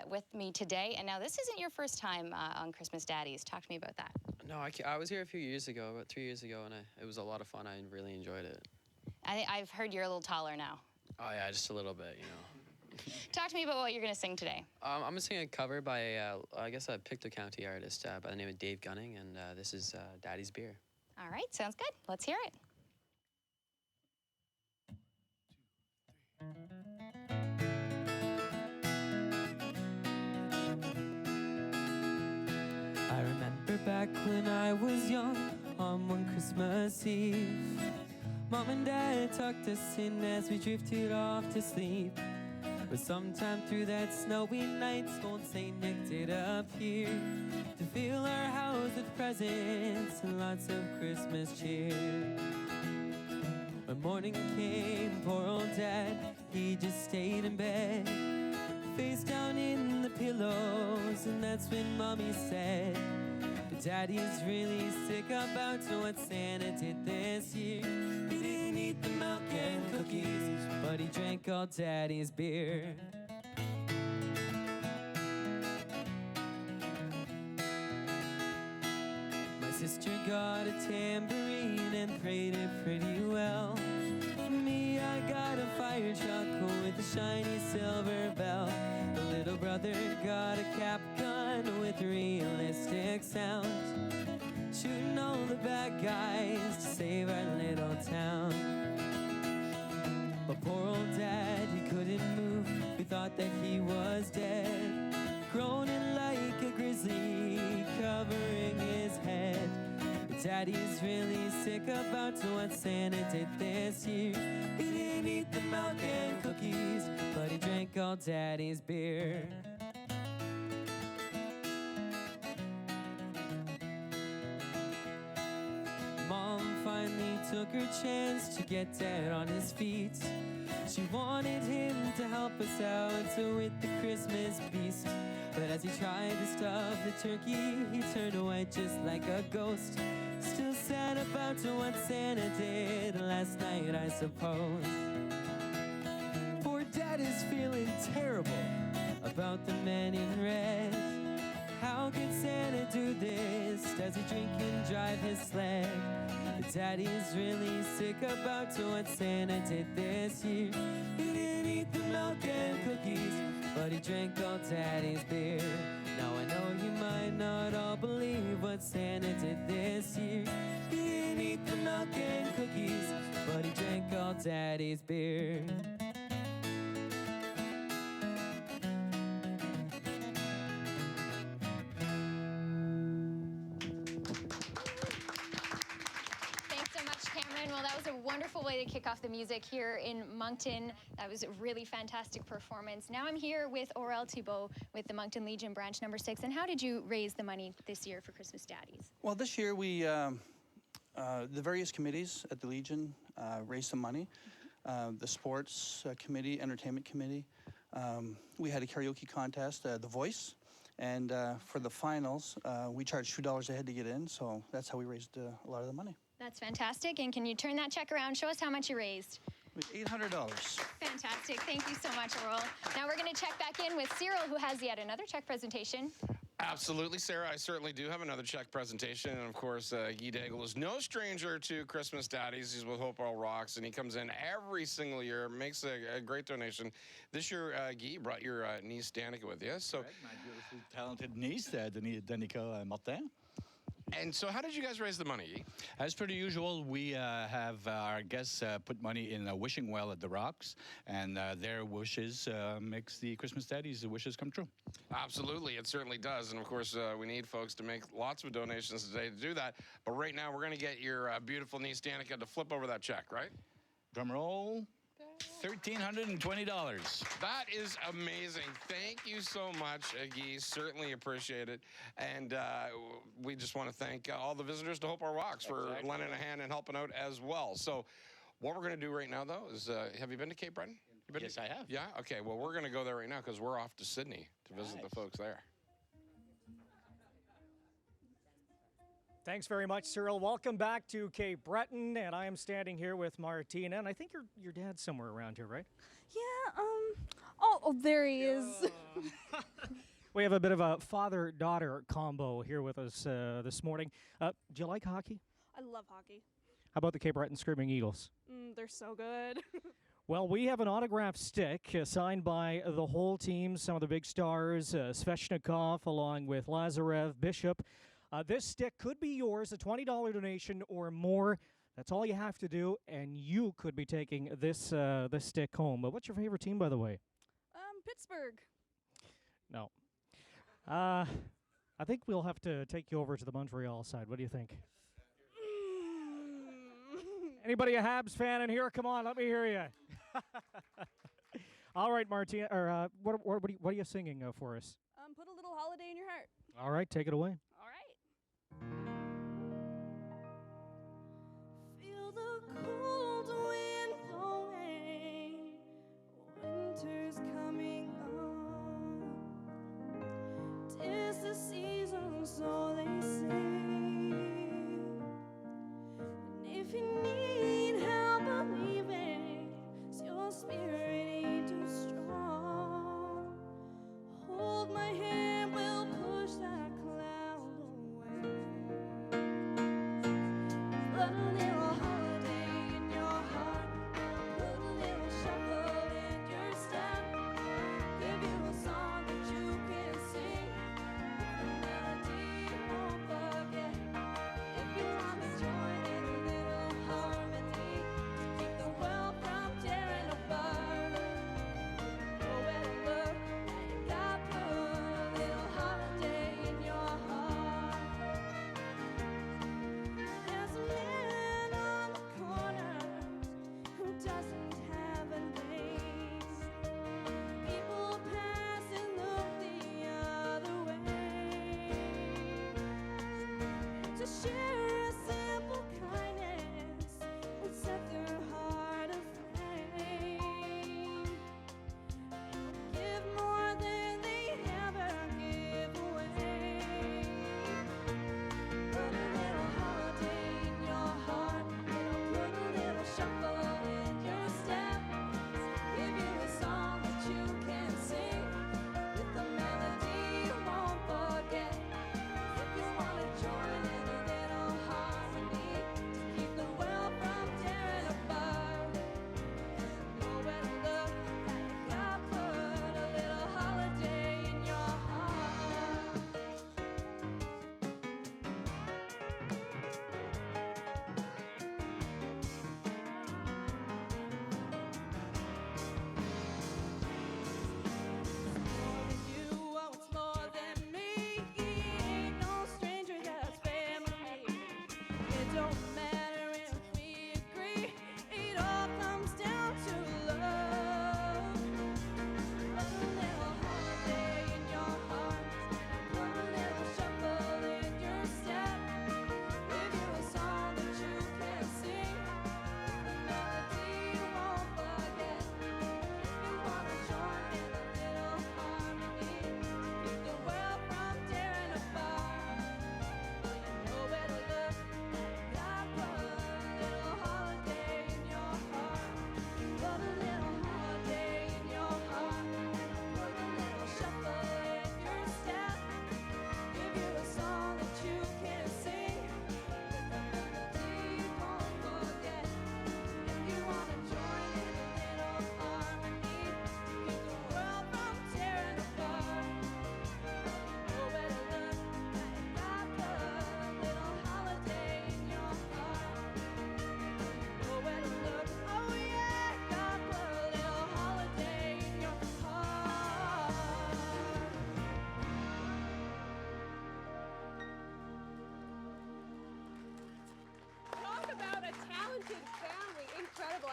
with me today. And now this isn't your first time on Christmas Daddies. Talk to me about that. No, I was here a few years ago, about 3 years ago, and it was a lot of fun. I really enjoyed it. I've heard you're a little taller now. Oh, yeah, just a little bit, you know. Talk to me about what you're going to sing today. I'm going to sing a cover by, I guess, a Pictou County artist by the name of Dave Gunning, and this is Daddy's Beer. All right, sounds good. Let's hear it. I remember back when I was young, on one Christmas Eve, Mom and Dad tucked us in as we drifted off to sleep. But sometime through that snowy night, old Saint Nick did appear to fill our house with presents and lots of Christmas cheer. When morning came, poor old Dad, he just stayed in bed, face down in the pillows, and that's when Mommy said, Daddy's really sick about what Santa did this year. He didn't eat the milk and cookies, but he drank all Daddy's beer. My sister got a tambourine and played it pretty well. Me, I got a fire truck with a shiny silver bell. The little brother got a cap gun with realistic sound, shooting all the bad guys to save our little town. But poor old Dad, he couldn't move. We thought that he was dead, groaning like a grizzly, covering his head. Daddy's really sick about what Santa did this year. He didn't eat the milk and cookies, but he drank all Daddy's beer. Mom finally took her chance to get Dad on his feet. She wanted him to help us out with the Christmas beast. But as he tried to stuff the turkey, he turned white just like a ghost. Still sad about what Santa did last night, I suppose. Poor Dad is feeling terrible about the man in red. How could Santa do this? Does he drink and drive his sled? Daddy's really sick about what Santa did this year. He didn't eat the milk and cookies, but he drank all Daddy's beer. Now I know you might not all believe what Santa did this year. He didn't eat the milk and cookies, but he drank all Daddy's beer. wonderful way to kick off the music here in Moncton. That was a really fantastic performance. Now I'm here with Aurel Thibault with the Moncton Legion branch number 6. And how did you raise the money this year for Christmas Daddies? Well, this year we, the various committees at the Legion raised some money. The sports committee, entertainment committee. We had a karaoke contest, The Voice. And for the finals, we charged $2 a head to get in. So that's how we raised a lot of the money. That's fantastic. And can you turn that check around? Show us how much you raised. $800. Fantastic. Thank you so much, Aurel. Now we're going to check back in with Cyril, who has yet another check presentation. Absolutely, Sarah. I certainly do have another check presentation. And of course, Guy Daigle is no stranger to Christmas Daddies. He's with Hope All Rocks, and he comes in every single year, makes a great donation. This year, Guy, you brought your niece Danica with you. So, my beautiful, talented niece, Danica Martin. And so how did you guys raise the money? As per the usual, we have our guests put money in a wishing well at the Rocks, and their wishes makes the Christmas Daddies' wishes come true. Absolutely, it certainly does. And of course, we need folks to make lots of donations today to do that. But right now, we're going to get your beautiful niece Danica to flip over that check, right? Drum roll. $1,320. That is amazing. Thank you so much, Guy. Certainly appreciate it. And we just want to thank all the visitors to Hope Our Rocks for lending a hand and helping out as well. So what we're going to do right now, though, is have you been to Cape Breton? Yes, I have. Yeah? Okay, well, we're going to go there right now because we're off to Sydney to visit the folks there. Thanks very much, Cyril. Welcome back to Cape Breton, and I am standing here with Martina, and I think your dad's somewhere around here, right? Yeah, oh, there he is. We have a bit of a father-daughter combo here with us this morning. Do you like hockey? I love hockey. How about the Cape Breton Screaming Eagles? They're so good. Well, we have an autographed stick signed by the whole team, some of the big stars, Svechnikov, along with Lazarev, Bishop. This stick could be yours, a $20 donation or more. That's all you have to do, and you could be taking this this stick home. But what's your favorite team, by the way? Pittsburgh. No. I think we'll have to take you over to the Montreal side. What do you think? Anybody a Habs fan in here? Come on, let me hear you. All right, Martina. Or what are you singing for us? Put a little holiday in your heart. All right, take it away. All right. Feel the cold wind blowing. Winter's coming on. 'Tis the season, so they say. And if you need help believing, 'cause your spirit ain't too strong, hold my hand, we'll push that cloud away. Put a little holiday in your heart, put a little shuffle in your step, give you a song that you can sing, the melody you won't forget. If you want to join in a little harmony, keep the world from tearing apart. Nowhere to look, you got put a little holiday in your heart. There's a man on the corner who doesn't have a name. People pass and look the other way. To share a simple kindness would set their heart aflame. Give more than they ever give away. Put a little holiday in your heart, put a little shuffle in your step, give you a song that you can sing, with a melody you won't forget. If you want to join in a little harmony, to keep the world from tearing apart, nowhere to look, you got put a little holiday in your heart. More than you, oh, it's more than me. Ain't no stranger, that's family. It don't matter if we agree.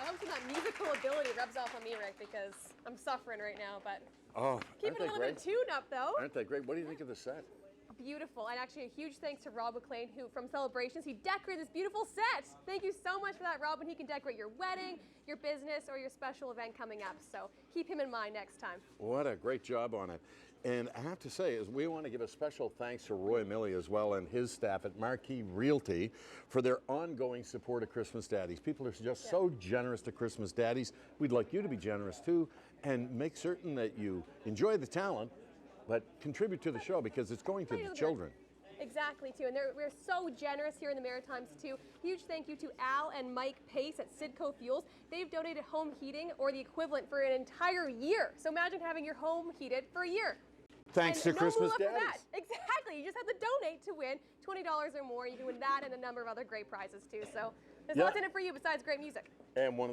hoping that musical ability rubs off on me, Rick, because I'm suffering right now. But Oh, keep it a little bit of tune up, though. Aren't they great? What do you think of the set? Beautiful, and actually a huge thanks to Rob McLean, who from Celebrations, he decorated this beautiful set. Thank you so much for that, Rob, and he can decorate your wedding, your business, or your special event coming up. So keep him in mind next time. What a great job on it. And I have to say, is we want to give a special thanks to Roy Milley as well and his staff at Marquee Realty for their ongoing support of Christmas Daddies. People are just so generous to Christmas Daddies. We'd like you to be generous too, and make certain that you enjoy the talent, but contribute to the show because it's going to the children. Exactly, too. And we're so generous here in the Maritimes, too. Huge thank you to Al and Mike Pace at Sidco Fuels. They've donated home heating or the equivalent for an entire year. So imagine having your home heated for a year. Thanks And to Christmas moolah for Daddies. that. Exactly. You just have to donate to win $20 or more. You can win that and a number of other great prizes, too. So there's lots in it for you besides great music. And one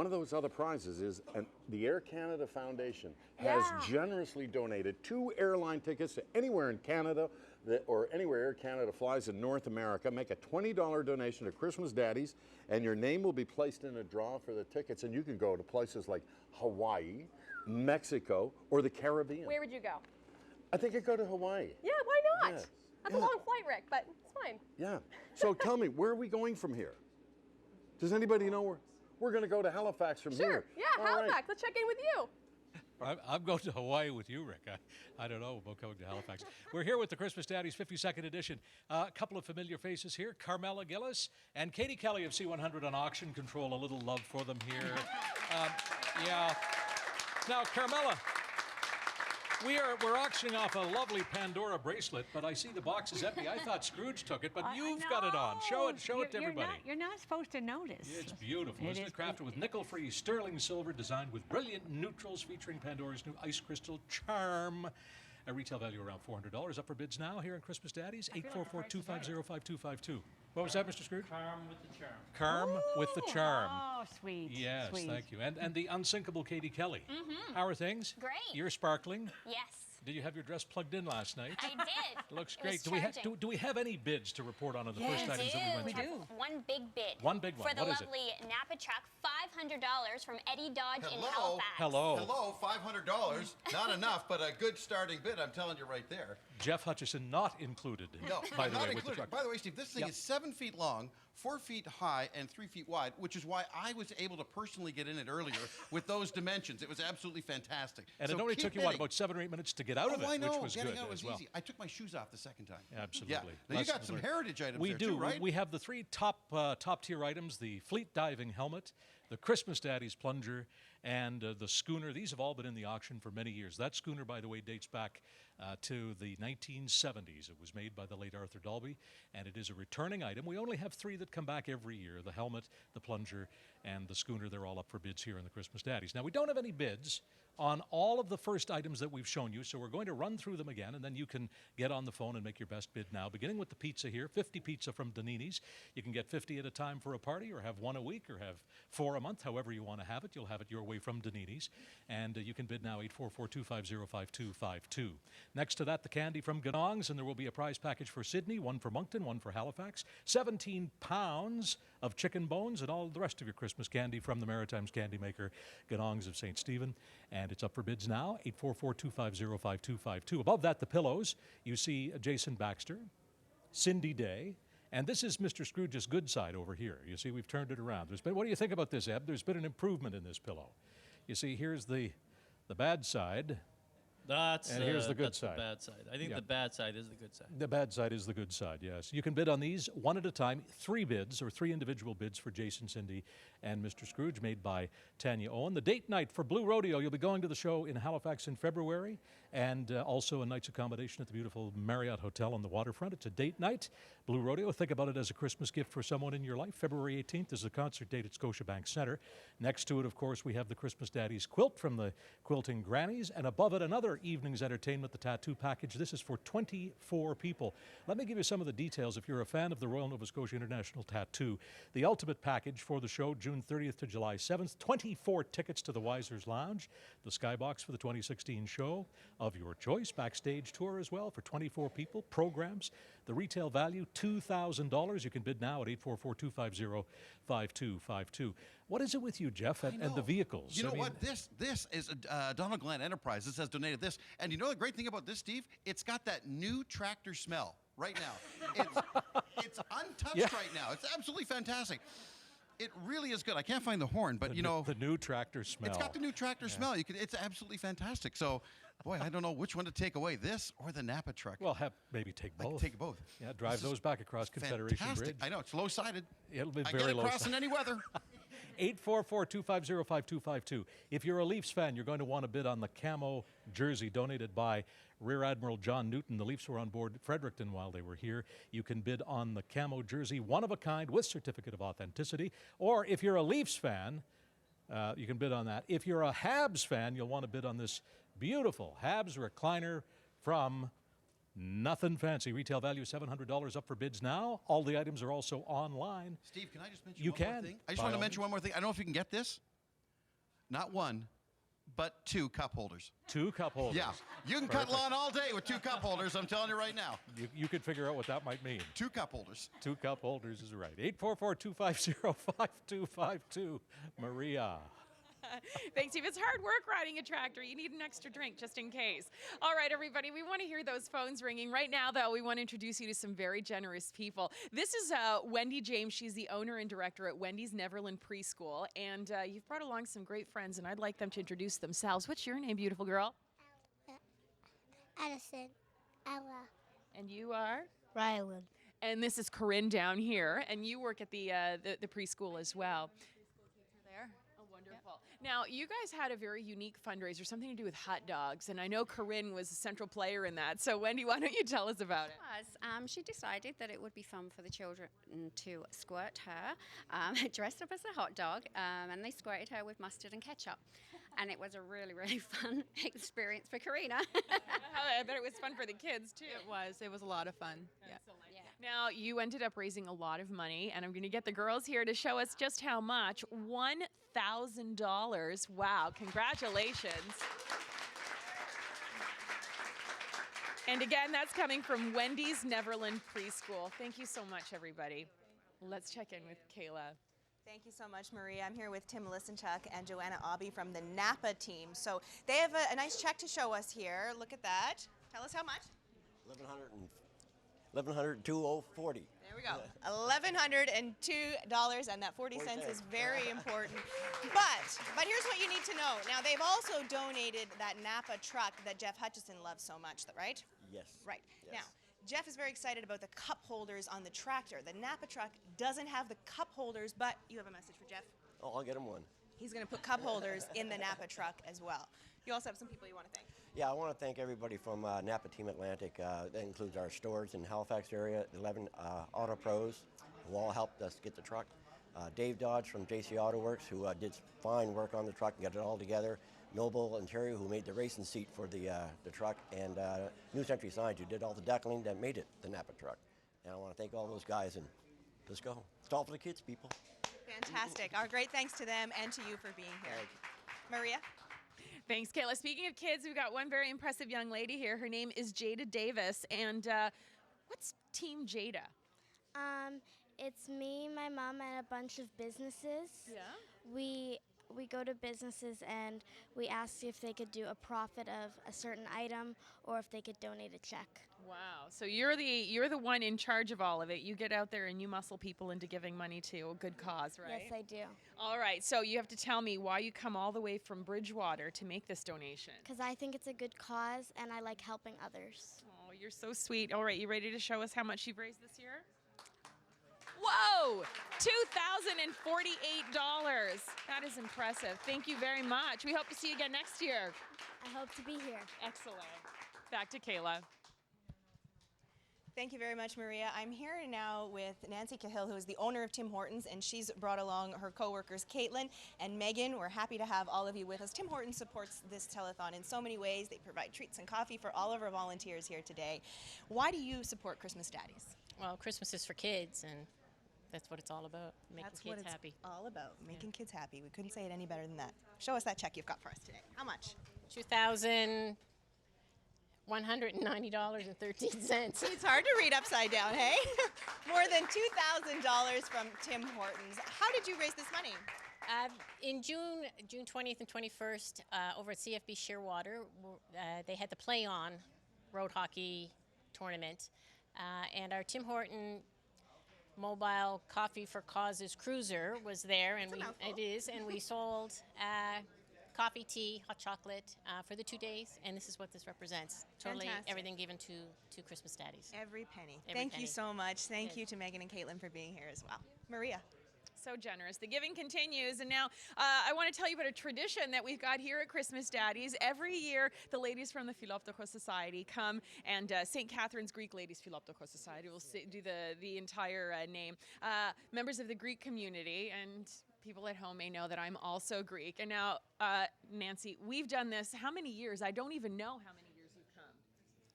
of those other prizes is the Air Canada Foundation has generously donated 2 airline tickets to anywhere in Canada or anywhere Air Canada flies in North America. Make a $20 donation to Christmas Daddies, and your name will be placed in a draw for the tickets, and you can go to places like Hawaii, Mexico, or the Caribbean. Where would you go? I think I'd go to Hawaii. Yeah, why not? Yeah. That's a long flight, Rick, but it's fine. Yeah. So tell me, where are we going from here? Does anybody know where? We're going to go to Halifax from here. Yeah, All Halifax. right. Let's check in with you. I'm going to Hawaii with you, Rick. I don't know about going to Halifax. We're here with the Christmas Daddies 52nd edition. A couple of familiar faces here, Carmela Gillis and Katie Kelly of C100 on Auction Control. A little love for them here. Yeah. Now, Carmela, we're auctioning off a lovely Pandora bracelet, but I see the box is empty. I thought Scrooge took it, but you've got it on. Show it to everybody. You're not supposed to notice. It's beautiful. Isn't it crafted with nickel-free sterling silver, designed with brilliant neutrals, featuring Pandora's new ice crystal charm. A retail value around $400. Up for bids now here in Christmas Daddies. 844-250-5252. What was that, Mr. Scrooge? Charm with the charm. Charm with the charm. Oh, sweet. Yes, sweet. thank you. And the unsinkable Katie Kelly. How are things? Great. You're sparkling. Yes. Did you have your dress plugged in last night? I did. Looks It great. was Do we have any bids to report on the Yes, first items that we went we through? do. One big bid. One big one. For the What is it? lovely Napa truck, $500 from Eddie Dodge in Hello. Halifax. Hello. Hello, $500. Not enough, but a good starting bid. I'm telling you right there. Jeff Hutcheson not included. No, by the not way, with the included. truck. By the way, Steve, this thing is 7 feet long, 4 feet high, and 3 feet wide, which is why I was able to personally get in it earlier with those dimensions. It was absolutely fantastic. And So it only keep took you, bidding. about 7 or 8 minutes to get out of it, I know. which was Getting good out was as well. easy. I took my shoes off the second time. Absolutely. Yeah. Now, you Lesson got some learned. heritage items We there do. too, right? We have the 3 top tier items: the Fleet Diving helmet, the Christmas Daddies plunger, and the schooner. These have all been in the auction for many years. That schooner, by the way, dates back to the 1970s. It was made by the late Arthur Dalby, and it is a returning item. We only have 3 that come back every year: the helmet, the plunger, and the schooner. They're all up for bids here in the Christmas Daddies. Now, we don't have any bids on all of the first items that we've shown you, so we're going to run through them again, and then you can get on the phone and make your best bid now. Beginning with the pizza here, 50 pizza from Danini's. You can get 50 at a time for a party, or have 1 a week, or have 4 a month, however you want to have it. You'll have it your way from Danini's, and you can bid now, 844-250-5252. Next to that, the candy from Ganong's, and there will be a prize package for Sydney, 1 for Moncton, 1 for Halifax, 17 pounds of chicken bones, and all the rest of your Christmas candy from the Maritimes candy maker, Ganong's of St. Stephen. And it's up for bids now, 844-250-5252. Above that, the pillows. You see Jason Baxter, Cindy Day, and this is Mr. Scrooge's good side over here. You see, we've turned it around. What do you think about this, Eb? There's been an improvement in this pillow. You see, here's the bad side. And here's the good that's side. The bad side. I think the bad side is the good side. The bad side is the good side, yes. You can bid on these 1 at a time, 3 bids, or 3 individual bids for Jason, Cindy, and Mr. Scrooge, made by Tanya Owen. The date night for Blue Rodeo. You'll be going to the show in Halifax in February, and also a night's accommodation at the beautiful Marriott Hotel on the waterfront. It's a date night. Blue Rodeo, think about it as a Christmas gift for someone in your life. February 18th is the concert date at Scotiabank Centre. Next to it, of course, we have the Christmas Daddies quilt from the Quilting Grannies, and above it, another evening's entertainment, the tattoo package. This is for 24 people. Let me give you some of the details if you're a fan of the Royal Nova Scotia International Tattoo. The ultimate package for the show, June 30th to July 7th, 24 tickets to the Wiser's Lounge, the Skybox for the 2016 show of your choice, backstage tour as well for 24 people, programs. The retail value, $2,000. You can bid now at 844-250-5252. What is it with you, Jeff, and the vehicles? You know what? This is Donald Glenn Enterprises has donated this. And you know the great thing about this, Steve? It's got that new tractor smell right now. It's untouched right now. It's absolutely fantastic. It really is good. I can't find the horn, but the new tractor smell. It's got the new tractor smell. It's absolutely fantastic. So, boy, I don't know which one to take away, this or the Napa truck. Well, maybe take both. Take both. Yeah, drive those back across Confederation Fantastic. Bridge. I know, it's low-sided. It'll be I very get it low. across in any weather. 844-250-5252. If you're a Leafs fan, you're going to want to bid on the camo jersey donated by Rear Admiral John Newton. The Leafs were on board Fredericton while they were here. You can bid on the camo jersey, one of a kind with certificate of authenticity. Or if you're a Leafs fan, you can bid on that. If you're a Habs fan, you'll want to bid on this beautiful Habs recliner from Nothing Fancy. Retail value $700 up for bids now. All the items are also online. Steve, can I just mention one more thing? I just want to mention one more thing. I don't know if you can get this. Not one, but 2 cup holders. 2 cup holders. Yeah. You can cut lawn all day with 2 cup holders, I'm telling you right now. You could figure out what that might mean. 2 cup holders. 2 cup holders is right. 844-250-5252. Maria. Thanks, Steve. It's hard work riding a tractor. You need an extra drink just in case. All right, everybody, we want to hear those phones ringing. Right now, though, we want to introduce you to some very generous people. This is Wendy James. She's the owner and director at Wendy's Neverland Preschool. And you've brought along some great friends, and I'd like them to introduce themselves. What's your name, beautiful girl? Addison. Ella. And you are? Ryland. And this is Corinne down here, and you work at the preschool as well. There. Oh, wonderful. Now, you guys had a very unique fundraiser, something to do with hot dogs, and I know Corinne was a central player in that. So, Wendy, why don't you tell us about it? She decided that it would be fun for the children to squirt her, dressed up as a hot dog, and they squirted her with mustard and ketchup. And it was a really, really fun experience for Karina. I bet it was fun for the kids, too. It was. It was a lot of fun. Yeah. Now, you ended up raising a lot of money, and I'm going to get the girls here to show us just how much. $1,000. Wow, congratulations. And again, that's coming from Wendy's Neverland Preschool. Thank you so much, everybody. Let's check in with Kayla. Thank you so much, Maria. I'm here with Tim Lisenchuk and Joanna Obby from the Napa team. So they have a nice check to show us here. Look at that. Tell us how much? $1,102.40. There we go. $1,102, and that 40 cents is very important. But here's what you need to know. Now, they've also donated that Napa truck that Jeff Hutcheson loves so much, right? Yes. Right. Yes. Now, Jeff is very excited about the cup holders on the tractor. The Napa truck doesn't have the cup holders, but you have a message for Jeff? Oh, I'll get him one. He's going to put cup holders in the Napa truck as well. You also have some people you want to thank. Yeah, I want to thank everybody from Napa Team Atlantic. That includes our stores in Halifax area, 11 Auto Pros, who all helped us get the truck. Dave Dodge from JC Auto Works, who did fine work on the truck and got it all together. Noble and Terry, who made the racing seat for the truck. And New Century Signs, who did all the deckling that made it the Napa truck. And I want to thank all those guys, and let's go. It's all for the kids, people. Fantastic. Our great thanks to them and to you for being here. Maria? Thanks, Kayla. Speaking of kids, we've got one very impressive young lady here. Her name is Jada Davis. And what's Team Jada? It's me, my mom, and a bunch of businesses. Yeah? We go to businesses and we ask if they could do a profit of a certain item or if they could donate a check. Wow. So you're the one in charge of all of it. You get out there and you muscle people into giving money to a good cause, right? Yes, I do. All right. So you have to tell me why you come all the way from Bridgewater to make this donation. Because I think it's a good cause and I like helping others. Oh, you're so sweet. All right. You ready to show us how much you've raised this year? Whoa! $2,048. That is impressive. Thank you very much. We hope to see you again next year. I hope to be here. Excellent. Back to Kayla. Thank you very much, Maria. I'm here now with Nancy Cahill, who is the owner of Tim Hortons, and she's brought along her co-workers, Caitlin and Megan. We're happy to have all of you with us. Tim Hortons supports this telethon in so many ways. They provide treats and coffee for all of our volunteers here today. Why do you support Christmas Daddies? Well, Christmas is for kids, and that's what it's all about, making That's kids what it's happy. all about, making kids happy. We couldn't say it any better than that. Show us that check you've got for us today. How much? $2,190.13. It's hard to read upside down, hey? More than $2,000 from Tim Hortons. How did you raise this money? In June 20th and 21st, over at CFB Shearwater, they had the Play On road hockey tournament, and our Tim Horton Mobile Coffee for Causes cruiser was there, and we sold coffee, tea, hot chocolate for the 2 days, and this is what this represents. Totally Fantastic. everything given to Christmas Daddies. Every penny. Every Thank penny. you so much. Thank you to Megan and Caitlin for being here as well. Maria. So generous. The giving continues. And now I want to tell you about a tradition that we've got here at Christmas Daddies. Every year, the ladies from the Philoptochos Society come, and St. Catherine's Greek Ladies Philoptochos Society will do the entire name. Members of the Greek community, and people at home may know that I'm also Greek. And now, Nancy, we've done this how many years? I don't even know how many years you've come.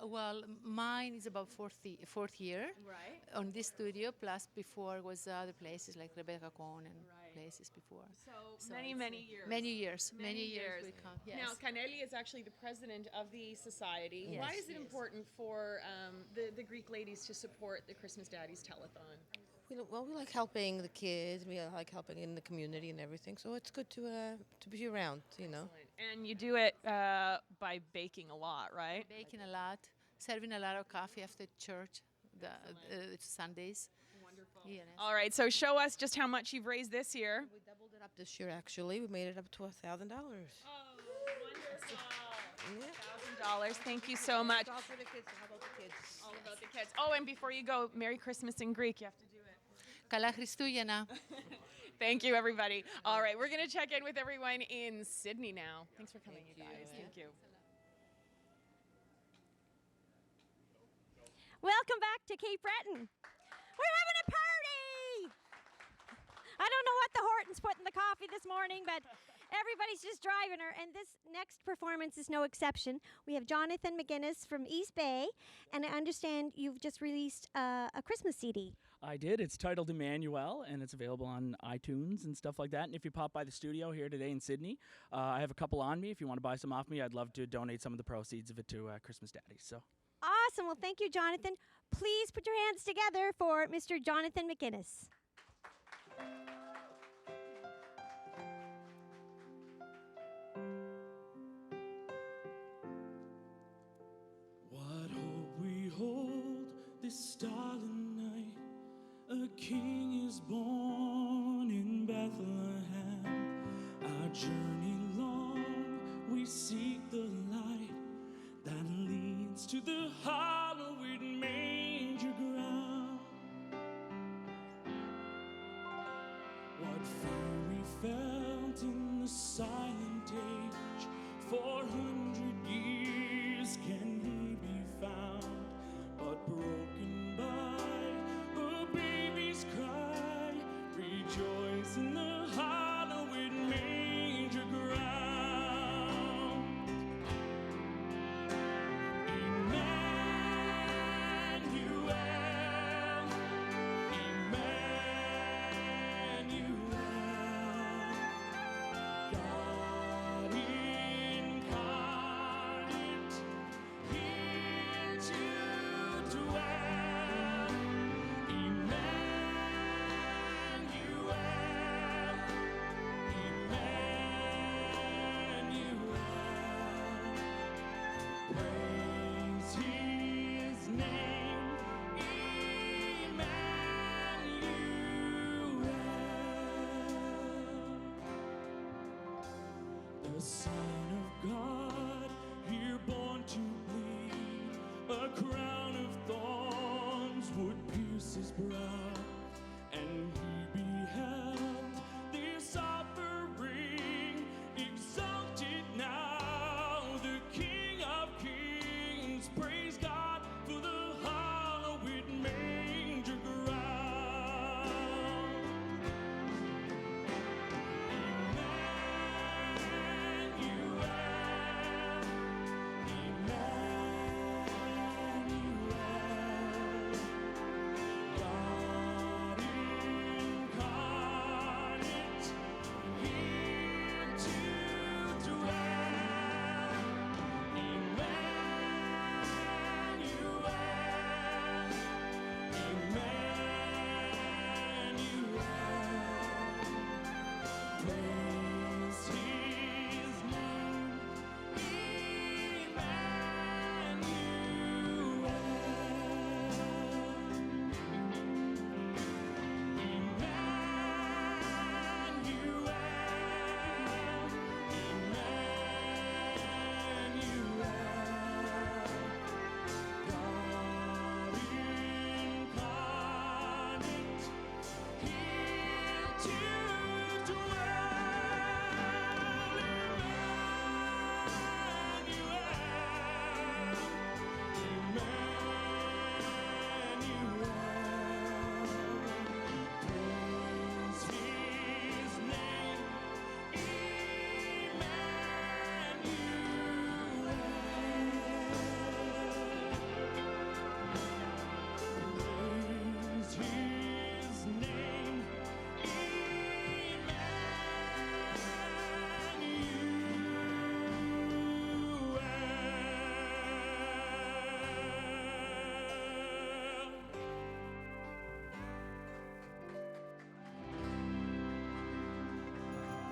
Well, mine is about fourth year Right. on this studio. Plus, before was other places like Rebecca Cohn and places before. So many, it's, many years. Many years. Many years. We come. Yes. Now, Kaneli is actually the president of the society. Yes. Why is it important for the Greek ladies to support the Christmas Daddies Telethon? We like helping the kids. We like helping in the community and everything. So it's good to be around, you know. And you do it by baking a lot, right? Baking a lot, serving a lot of coffee after church, Sundays. Wonderful. Yes. All right, so show us just how much you've raised this year. We doubled it up this year, actually. We made it up to $1,000. Oh, wonderful. $1,000. Thank you so much. It's all for the kids. How about the kids? All about the kids. Oh, and before you go, Merry Christmas in Greek. You have to do it. Καλά Χριστούγεννα. Thank you, everybody. All right, we're going to check in with everyone in Sydney now. Thanks for coming, you guys. Thank you. Welcome back to Cape Breton. We're having a party! I don't know what the Hortons put in the coffee this morning, but everybody's just driving her. And this next performance is no exception. We have Johnathan Macinnis from East Bay, and I understand you've just released a Christmas CD. I did. It's titled Emmanuel, and it's available on iTunes and stuff like that. And if you pop by the studio here today in Sydney, I have a couple on me. If you want to buy some off me, I'd love to donate some of the proceeds of it to Christmas Daddies. So. Awesome. Well, thank you, Johnathan. Please put your hands together for Mr. Johnathan Macinnis. What hope we hold this starlit night. A king is born in Bethlehem. Our journey long, we seek the light that leads to the hallowed manger ground. What fear we felt in the silent age, 400 years can he be found, but broken by a baby's cry, rejoice in the hallowed manger ground. God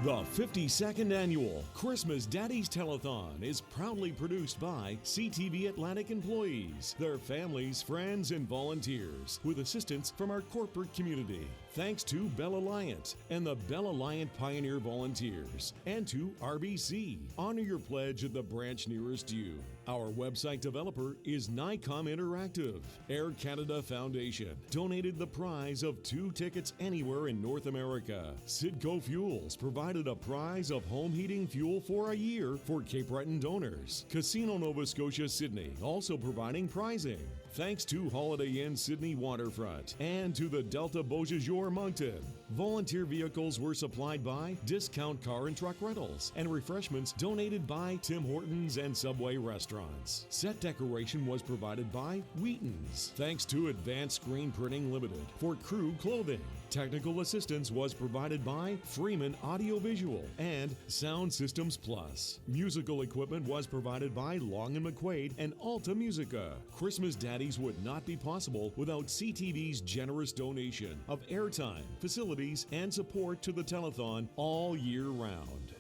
The 52nd annual Christmas Daddies Telethon is proudly produced by CTV Atlantic employees, their families, friends, and volunteers, with assistance from our corporate community. Thanks to Bell Alliance and the Bell Alliance Pioneer Volunteers, and to RBC. Honor your pledge at the branch nearest you. Our website developer is Nicom Interactive. Air Canada Foundation donated the prize of 2 tickets anywhere in North America. Sidco Fuels provided a prize of home heating fuel for a year for Cape Breton donors. Casino Nova Scotia Sydney also providing prizing. Thanks to Holiday Inn Sydney Waterfront and to the Delta Beausejour Moncton. Volunteer vehicles were supplied by Discount Car and Truck Rentals, and refreshments donated by Tim Hortons and Subway Restaurants. Set decoration was provided by Wheaton's. Thanks to Advanced Screen Printing Limited for crew clothing. Technical assistance was provided by Freeman Audiovisual and Sound Systems Plus. Musical equipment was provided by Long & McQuaid and Alta Musica. Christmas Daddies would not be possible without CTV's generous donation of airtime, facilities, and support to the telethon all year round.